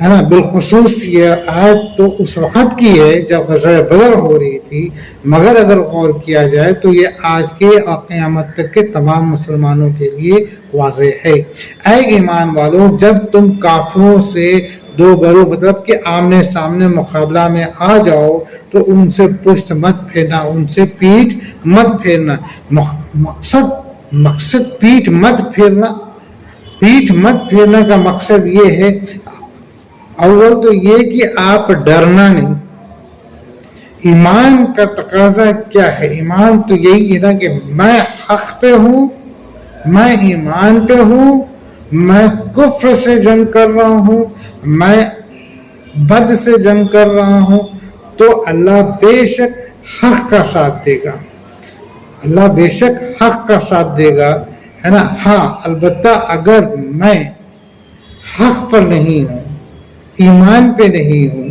ہے نا. بالخصوص یہ آیت تو اس وقت کی ہے جب غزوہ بدر ہو رہی تھی، مگر اگر غور کیا جائے تو یہ آج کے اور قیامت تک کے تمام مسلمانوں کے لیے واضح ہے. اے ایمان والو، جب تم کافروں سے دو برو مطلب کہ آمنے سامنے مقابلہ میں آ جاؤ تو ان سے پشت مت پھیرنا، ان سے پیٹھ مت پھیرنا. مقصد پیٹھ مت پھیرنا، پیٹھ مت پھیرنے کا مقصد یہ ہے، اول تو یہ کہ آپ ڈرنا نہیں. ایمان کا تقاضا کیا ہے؟ ایمان تو یہی ہے نا کہ میں حق پہ ہوں، میں ایمان پہ ہوں، میں کفر سے جنگ کر رہا ہوں، میں بد سے جنگ کر رہا ہوں، تو اللہ بے شک حق کا ساتھ دے گا. اللہ بے شک حق کا ساتھ دے گا، ہے نا. ہاں البتہ اگر میں حق پر نہیں ہوں، ایمان پہ نہیں ہوں،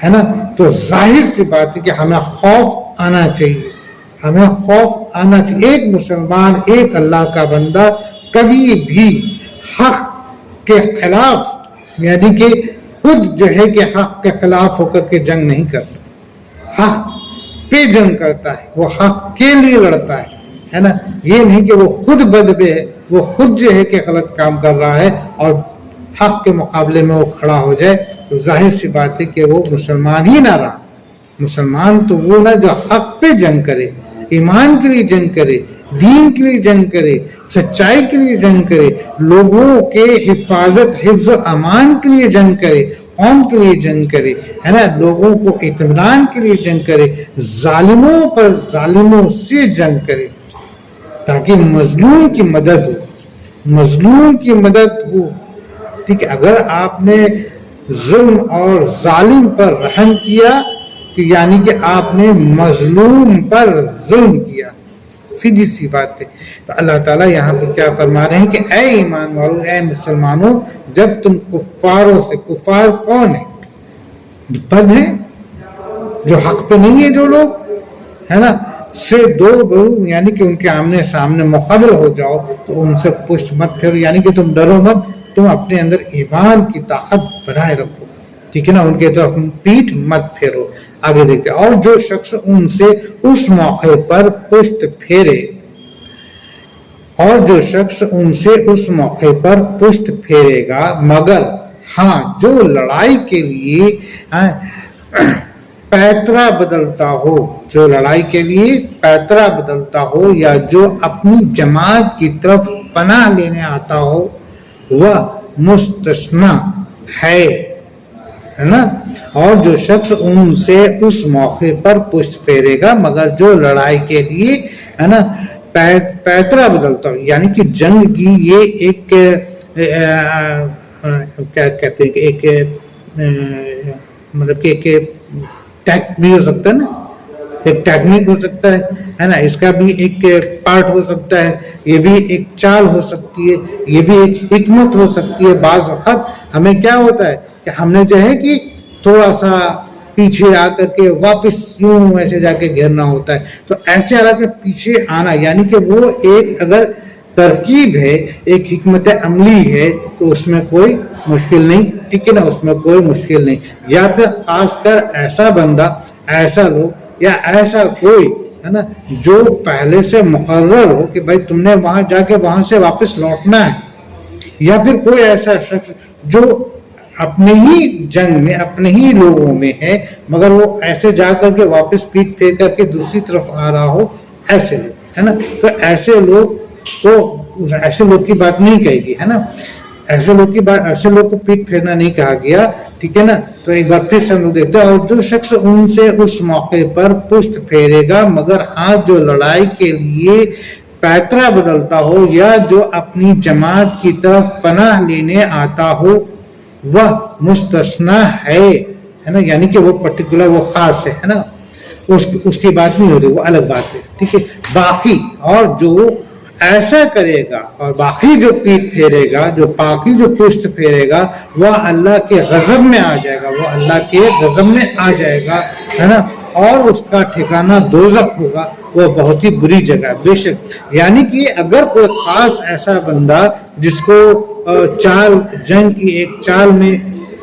ہے نا، تو ظاہر سی بات ہے کہ ہمیں خوف آنا چاہیے، ہمیں خوف آنا چاہیے. ایک مسلمان، ایک اللہ کا بندہ کبھی بھی حق کے خلاف، یعنی کہ خود جو ہے کہ حق کے خلاف ہو کر کے جنگ نہیں کرتا، حق پہ جنگ کرتا ہے، وہ حق کے لیے لڑتا ہے نا. یہ نہیں کہ وہ خود بدبے ہے، وہ خود جو ہے کہ غلط کام کر رہا ہے اور حق کے مقابلے میں وہ کھڑا ہو جائے تو ظاہر سی بات ہے کہ وہ مسلمان ہی نہ رہا. مسلمان تو وہ نہ جو حق پہ جنگ کرے، ایمان کے لیے جنگ کرے، دین کے لیے جنگ کرے، سچائی کے لیے جنگ کرے، لوگوں کے حفظ و امان کے لیے جنگ کرے، قوم کے لیے جنگ کرے، ہے نا، لوگوں کو اطمینان کے لیے جنگ کرے، ظالموں سے جنگ کرے تاکہ مظلوم کی مدد ہو، مظلوم کی مدد ہو. ٹھیک ہے، اگر آپ نے ظلم اور ظالم پر رحم کیا تو یعنی کہ آپ نے مظلوم پر ظلم کیا، سیدھی سی بات ہے. تو اللہ تعالیٰ یہاں پہ کیا فرما رہے ہیں کہ اے ایمان والو، اے مسلمانوں، جب تم کفاروں سے، کفار کون ہے؟ بد ہیں، جو حق پہ نہیں ہے، جو لوگ، ہے نا، سے دو برو یعنی کہ ان کے آمنے سامنے مقابل ہو جاؤ تو ان سے پشت مت پھیرو، یعنی کہ تم ڈرو مت، تم اپنے اندر ایمان کی طاقت بنائے رکھو. ٹھیک ہے نا، ان کے طرف پیٹھ مت پھیرو. آگے دیکھتے ہیں، اور جو شخص ان سے اس موقع پر پشت پھیرے، اور جو شخص ان سے اس موقع پر پشت پھیرے گا، مگر ہاں جو لڑائی کے لیے پیترا بدلتا ہو، جو لڑائی کے لیے پیترا بدلتا ہو، یا جو اپنی جماعت کی طرف پناہ لینے آتا ہو، وہ مستثنا ہے نا. اور جو شخص ان سے اس موقع پر پشت پھیرے گا، مگر جو لڑائی کے لیے، ہے نا، پیترا بدلتا ہو، یعنی کہ جنگ کی یہ ایک کیا کہتے ہیں کہ ایک مطلب کہ ایک ٹیک بھی ہو سکتا ہے نا، ایک ٹیکنیک ہو سکتا ہے نا، اس کا بھی ایک پارٹ ہو سکتا ہے، یہ بھی ایک چال ہو سکتی ہے، یہ بھی ایک حکمت ہو سکتی ہے. بعض وقت ہمیں کیا ہوتا ہے کہ ہم نے جو ہے کہ تھوڑا سا پیچھے آ کر کے واپس یوں ایسے جا کے گھیرنا ہوتا ہے، تو ایسے حالات میں پیچھے آنا، یعنی کہ وہ ایک اگر ترکیب ہے، ایک حکمت عملی ہے تو اس میں کوئی مشکل نہیں. ٹھیک ہے نا، اس میں کوئی مشکل نہیں. یا پھر خاص کر ایسا بندہ، ایسا لوگ یا ایسا کوئی، ہے نا، جو پہلے سے مقرر ہو کہ بھائی تم نے وہاں جا کے وہاں سے واپس لوٹنا ہے، یا پھر کوئی ایسا شخص جو اپنے ہی جنگ میں، اپنے ہی لوگوں میں ہے، مگر وہ ایسے جا کر کے واپس پیٹ پھیر کر کے دوسری طرف آ رہا ہو، ایسے لوگ، ہے نا. تو ایسے لوگ کی بات نہیں کہے گی، ہے نا، ایسے لوگ کی بات، ایسے لوگ کو پیٹ پھیرنا نہیں کہا گیا. ٹھیک ہے نا. تو ایک بار پھر سے ہم لوگ دیکھتے ہیں، اور جو شخص ان سے اس موقع پر پشت پھیرے گا، مگر ہاتھ جو لڑائی کے لیے پیترا بدلتا ہو، یا جو اپنی جماعت کی طرف پناہ لینے آتا ہو، وہ مستثنا ہے نا، یعنی کہ وہ پرٹیکولر، وہ خاص ہے نا، اس کی بات نہیں ہو رہی، وہ الگ بات ہے. ٹھیک ہے. باقی اور جو ایسا کرے گا، اور باقی جو پیٹ پھیرے گا، جو باقی جو پشت پھیرے گا، وہ اللہ کے غضب میں آ جائے گا، وہ اللہ کے غضب میں آ جائے گا، ہے نا، اور اس کا ٹھکانہ دوزخ ہوگا، وہ بہت ہی بری جگہ ہے. بے شک، یعنی کہ اگر کوئی خاص ایسا بندہ جس کو چال، جنگ کی ایک چال میں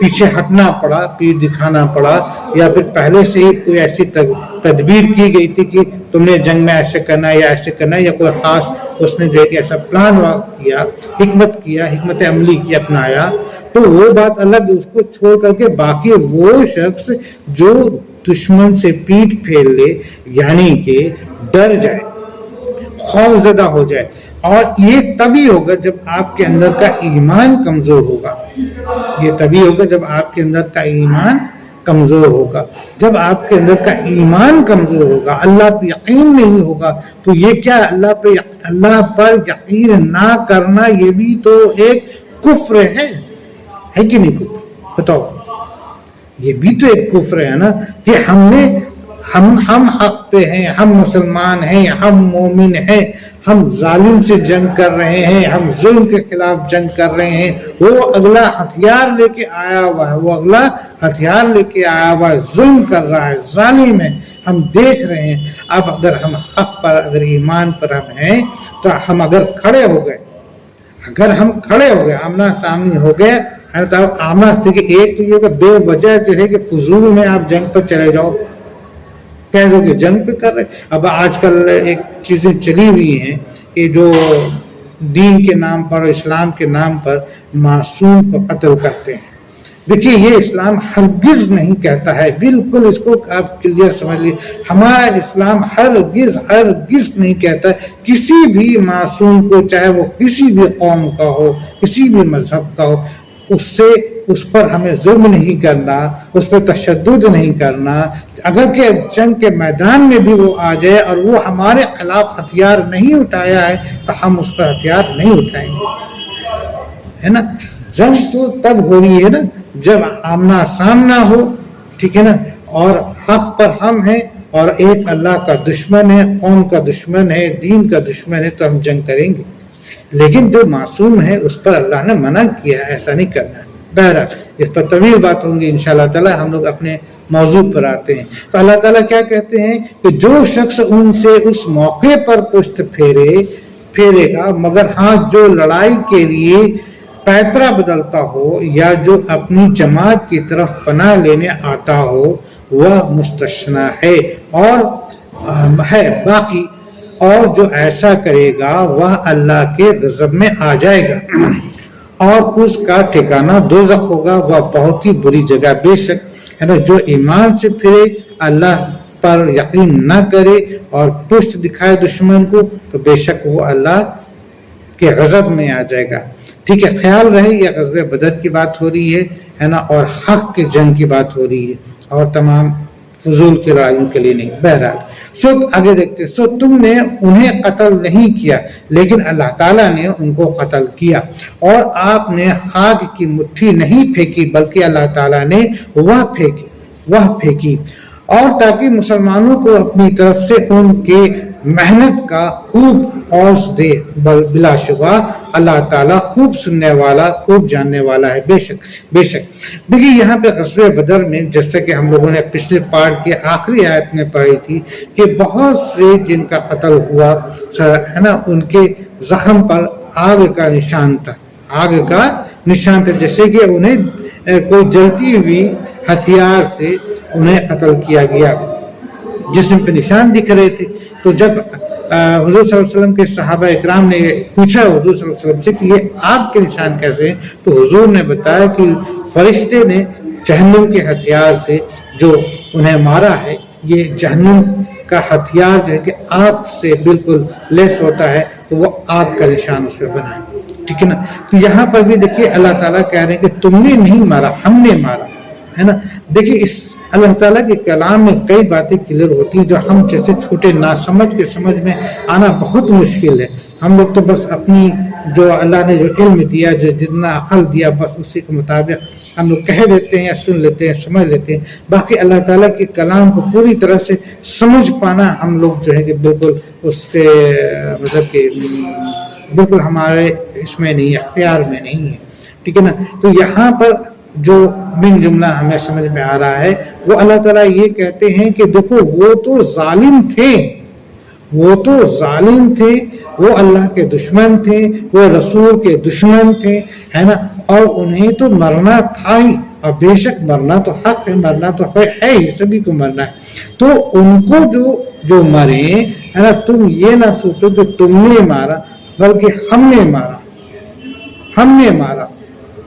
پیچھے ہٹنا پڑا، پیر دکھانا پڑا، یا پھر پہلے سے ہی کوئی ایسی تدبیر کی گئی تھی کہ تم نے جنگ میں ایسے کرنا ہے یا ایسے کرنا ہے، یا کوئی خاص اس نے جو ہے کہ ایسا پلان کیا، حکمت عملی کی اپنایا، تو وہ بات الگ، اس کو چھوڑ کر کے باقی وہ شخص جو دشمن سے پیٹھ پھیر لے، یعنی کہ ڈر جائے، خوف زدہ ہو جائے، اور یہ تبھی ہوگا جب آپ کے اندر کا ایمان کمزور ہوگا، یہ تبھی ہوگا جب آپ کے اندر کا ایمان کمزور ہوگا۔ جب آپ کے اندر کا ایمان کمزور ہوگا، اللہ پہ یقین نہیں ہوگا، تو یہ کیا اللہ پر یقین نہ کرنا، یہ بھی تو ایک کفر ہے کہ نہیں کفر؟ بتاؤ، یہ بھی تو ایک کفر ہے نا، کہ ہم حق پہ ہیں، ہم مسلمان ہیں، ہم مومن ہیں، ہم ظالم سے جنگ کر رہے ہیں، ہم ظلم کے خلاف جنگ کر رہے ہیں، وہ اگلا ہتھیار لے کے آیا ہوا ہے، ظلم کر رہا ہے، ظالم ہے، ہم دیکھ رہے ہیں۔ اب اگر ہم حق پر، اگر ایمان پر ہم ہیں، تو ہم اگر کھڑے ہو گئے، آمنا سامنے ہو گئے، آمنا دیکھیں، ایک تو یہ کہ بے وجہ جو ہے کہ فضول میں آپ جنگ پر چلے جاؤ، کہہ دو کہ جنگ پہ کر رہے۔ اب آج کل ایک چیزیں چلی ہوئی ہیں کہ جو دین کے نام پر، اسلام کے نام پر معصوم کو قتل کرتے ہیں۔ دیکھیے، یہ اسلام ہرگز نہیں کہتا ہے، بالکل اس کو آپ کلیئر سمجھ لیجیے، ہمارا اسلام ہرگز نہیں کہتا ہے کسی بھی معصوم کو، چاہے وہ کسی بھی قوم کا ہو، کسی بھی مذہب کا ہو، اس پر ہمیں ظلم نہیں کرنا، اس پر تشدد نہیں کرنا۔ اگر کہ جنگ کے میدان میں بھی وہ آ جائے اور وہ ہمارے خلاف ہتھیار نہیں اٹھایا ہے، تو ہم اس پر ہتھیار نہیں اٹھائیں گے، ہے نا۔ جنگ تو تب ہو رہی ہے نا جب آمنا سامنا ہو، ٹھیک ہے نا، اور حق پر ہم ہیں اور ایک اللہ کا دشمن ہے، قوم کا دشمن ہے، دین کا دشمن ہے، تو ہم جنگ کریں گے۔ لیکن جو معصوم ہے اس پر اللہ نے منع کیا ہے، ایسا نہیں کرنا ہے۔ بہرحال اس پر طویل بات ہوں گی انشاءاللہ تعالی، ہم لوگ اپنے موضوع پر آتے ہیں۔ تو اللہ تعالیٰ کیا کہتے ہیں کہ جو شخص ان سے اس موقع پر پشت پھیرے گا، مگر ہاں جو لڑائی کے لیے پیترا بدلتا ہو یا جو اپنی جماعت کی طرف پناہ لینے آتا ہو، وہ مستثنی ہے اور ہے باقی، اور جو ایسا کرے گا وہ اللہ کے غضب میں آ جائے گا اور اس کا ٹھکانہ دوزخ ہوگا، وہ بہت ہی بری جگہ۔ بے شک ہے نا، جو ایمان سے پھرے، اللہ پر یقین نہ کرے اور پشت دکھائے دشمن کو، تو بے شک وہ اللہ کے غضب میں آ جائے گا۔ ٹھیک ہے، خیال رہے یہ غزوہ بدر کی بات ہو رہی ہے نا، اور حق کے جنگ کی بات ہو رہی ہے، اور تمام فضول کی لڑائیوں کے لیے نہیں۔ بہرحال آگے دیکھتے، تم نے انہیں قتل نہیں کیا، لیکن اللہ تعالیٰ نے ان کو قتل کیا، اور آپ نے خاک کی مٹھی نہیں پھینکی، بلکہ اللہ تعالیٰ نے وہ پھینکی، اور تاکہ مسلمانوں کو اپنی طرف سے ان کے محنت کا خوب عوض دے۔ بلا شبہ اللہ تعالیٰ خوب سننے والا، خوب جاننے والا ہے۔ بے شک دیکھیے، یہاں پہ غزوہ بدر میں، جیسا کہ ہم لوگوں نے پچھلے پارٹ کے آخری آیت میں پڑھی تھی، کہ بہت سے جن کا قتل ہوا ہے نا، ان کے زخم پر آگ کا نشان تھا، جیسے کہ انہیں کوئی جلتی ہوئی ہتھیار سے انہیں قتل کیا گیا، جسم پہ نشان دکھ رہے تھے۔ تو جب حضور صلی اللہ علیہ وسلم کے صحابہ اکرام نے پوچھا حضور صلی اللہ علیہ وسلم سے کہ یہ آپ کے نشان کیسے ہیں، تو حضور نے بتایا کہ فرشتے نے جہنم کے ہتھیار سے جو انہیں مارا ہے، یہ جہنم کا ہتھیار جو ہے کہ آگ سے بالکل لیس ہوتا ہے، تو وہ آگ کا نشان اس پہ بنا ہے، ٹھیک ہے نا۔ تو یہاں پر بھی دیکھیے اللہ تعالیٰ کہہ رہے ہیں کہ تم نے نہیں مارا، ہم نے مارا، ہے نا۔ دیکھیے اس اللہ تعالیٰ کے کلام میں کئی باتیں کلیئر ہوتی ہیں جو ہم جیسے چھوٹے ناسمجھ کے سمجھ میں آنا بہت مشکل ہے۔ ہم لوگ تو بس اپنی جو اللہ نے جو علم دیا، جو جتنا عقل دیا، بس اسی کے مطابق ہم لوگ کہہ دیتے ہیں یا سن لیتے ہیں، سمجھ لیتے ہیں۔ باقی اللہ تعالیٰ کے کلام کو پوری طرح سے سمجھ پانا ہم لوگ جو ہے کہ بالکل اس کے مطلب کہ بالکل ہمارے اس میں نہیں، اختیار میں نہیں ہے، ٹھیک ہے نا۔ تو یہاں پر جو بن جملہ ہمیں سمجھ میں آ رہا ہے، وہ اللہ تعالیٰ یہ کہتے ہیں کہ دیکھو وہ تو ظالم تھے، وہ تو ظالم تھے, وہ اللہ کے دشمن تھے, وہ رسول کے دشمن تھے, ہے نا, اور انہیں تو مرنا تھا ہی, اور بے شک مرنا تو حق ہے, مرنا تو ہے ہی, سبھی کو مرنا ہے. تو ان کو جو مرے, ہے نا, تم یہ نہ سوچو کہ تم نے مارا, بلکہ ہم نے مارا,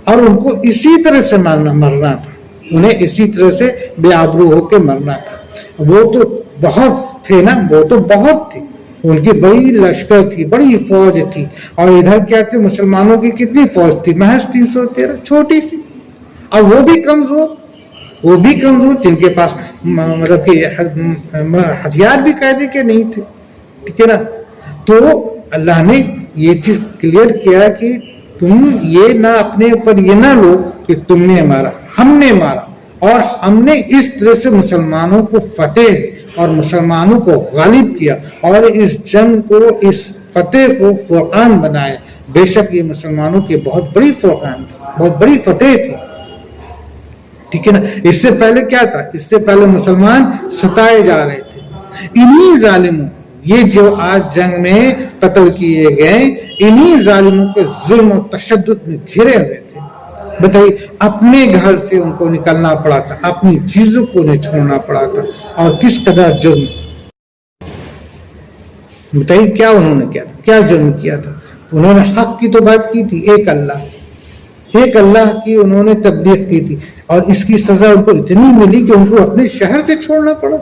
اور ان کو اسی طرح سے مرنا تھا, انہیں اسی طرح سے بے آبرو ہو کے مرنا تھا. وہ تو بہت تھے نا, وہ تو بہت تھے, ان کی بڑی لشکر تھی, بڑی فوج تھی. اور ادھر کیا تھے, مسلمانوں کی کتنی فوج تھی, محض 313, چھوٹی سی, اور وہ بھی کمزور جن کے پاس مطلب کہ ہتھیار بھی قاعدے کے نہیں تھے, ٹھیک ہے نا. تو اللہ نے یہ چیز کلیئر کیا کہ تم یہ نہ اپنے اوپر یہ نہ لو کہ تم نے مارا, ہم نے مارا, اور ہم نے اس طرح سے مسلمانوں کو فتح اور مسلمانوں کو غالب کیا, اور اس جنگ کو, اس فتح کو فرقان بنایا. بے شک یہ مسلمانوں کی بہت بڑی فرقان تھی, بہت بڑی فتح تھی, ٹھیک ہے نا. اس سے پہلے کیا تھا, اس سے پہلے مسلمان ستائے جا رہے تھے. انہی ظالموں, یہ جو آج جنگ میں قتل کیے گئے, انہی ظالموں کے ظلم و تشدد میں گھرے ہوئے تھے. بتائیے, اپنے گھر سے ان کو نکلنا پڑا تھا, اپنی چیزوں کو انہیں چھوڑنا پڑا تھا, اور کس قدر جرم. بتائیے کیا انہوں نے کیا تھا, کیا جرم کیا تھا. انہوں نے حق کی تو بات کی تھی, ایک اللہ کی انہوں نے تبلیغ کی تھی, اور اس کی سزا ان کو اتنی ملی کہ ان کو اپنے شہر سے چھوڑنا پڑا.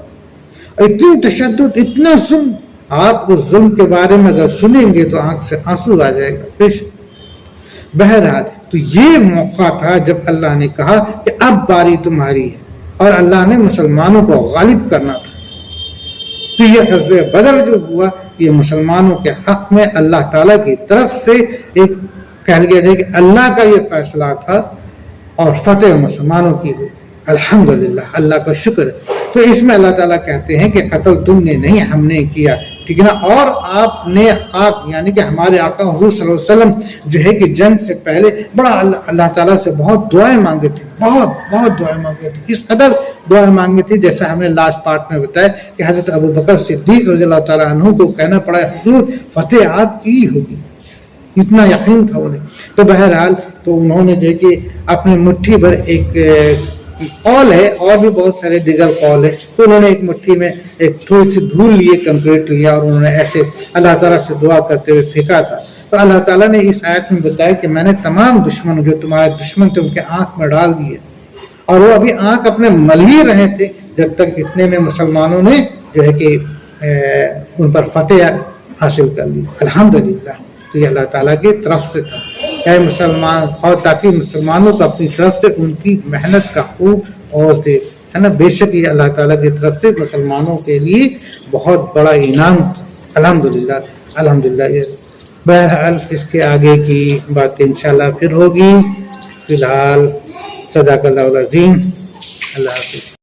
اتنی تشدد, اتنا ظلم. آپ اس ظلم کے بارے میں اگر سنیں گے تو آنکھ سے آنسو آ جائے گا. بہرحال تو یہ موقع تھا جب اللہ نے کہا کہ اب باری تمہاری ہے, اور اللہ نے مسلمانوں کو غالب کرنا تھا. تو یہ غزوہ بدر جو ہوا, یہ مسلمانوں کے حق میں اللہ تعالیٰ کی طرف سے ایک کہہ لیا جائے کہ اللہ کا یہ فیصلہ تھا, اور فتح مسلمانوں کی ہوئی. الحمدللہ, اللہ کا شکر ہے. تو اس میں اللہ تعالیٰ کہتے ہیں کہ قتل تم نے نہیں, ہم نے کیا, ٹھیک ہے نا. اور آپ نے خاک, یعنی کہ ہمارے آقا حضور صلی اللہ علیہ وسلم جو ہے کہ جنگ سے پہلے بڑا اللہ تعالیٰ سے بہت دعائیں مانگے تھے, بہت دعائیں مانگے تھے. اس قدر دعائیں مانگے تھے جیسا ہم نے لاسٹ پارٹ میں بتایا کہ حضرت ابو بکر صدیق رضی اللہ تعالیٰ عنہ کو کہنا پڑا, حضور فتح آپ کی ہوگی, اتنا یقین تھا انہیں. تو بہرحال تو انہوں نے جو ہے کہ اپنی مٹھی بھر, ایک قول ہے, اور بھی بہت سارے دیگر قول ہے, تو انہوں نے ایک مٹھی میں ایک تھوڑی سی دھول لیے, کنکریٹ لیا, اور انہوں نے ایسے اللہ تعالیٰ سے دعا کرتے ہوئے پھینکا تھا. تو اللہ تعالیٰ نے اس آیت میں بتایا کہ میں نے تمام دشمن جو تمہارے دشمن تھے ان کے آنکھ میں ڈال دیے, اور وہ ابھی آنکھ اپنے مل ہی رہے تھے جب تک اتنے میں مسلمانوں نے جو ہے کہ ان پر فتح حاصل کر لی. الحمدللہ. تو یہ اللہ تعالیٰ کی طرف سے تھا, اے مسلمان, اور تاکہ مسلمانوں کو اپنی طرف سے ان کی محنت کا خوب اور دے, ہے نا. بے شک یہ اللہ تعالیٰ کی طرف سے مسلمانوں کے لیے بہت بڑا انعام. الحمدللہ. بہرحال اس کے آگے کی باتیں انشاءاللہ پھر ہوگی. فی الحال صدق اللہ العظیم. اللہ حافظ.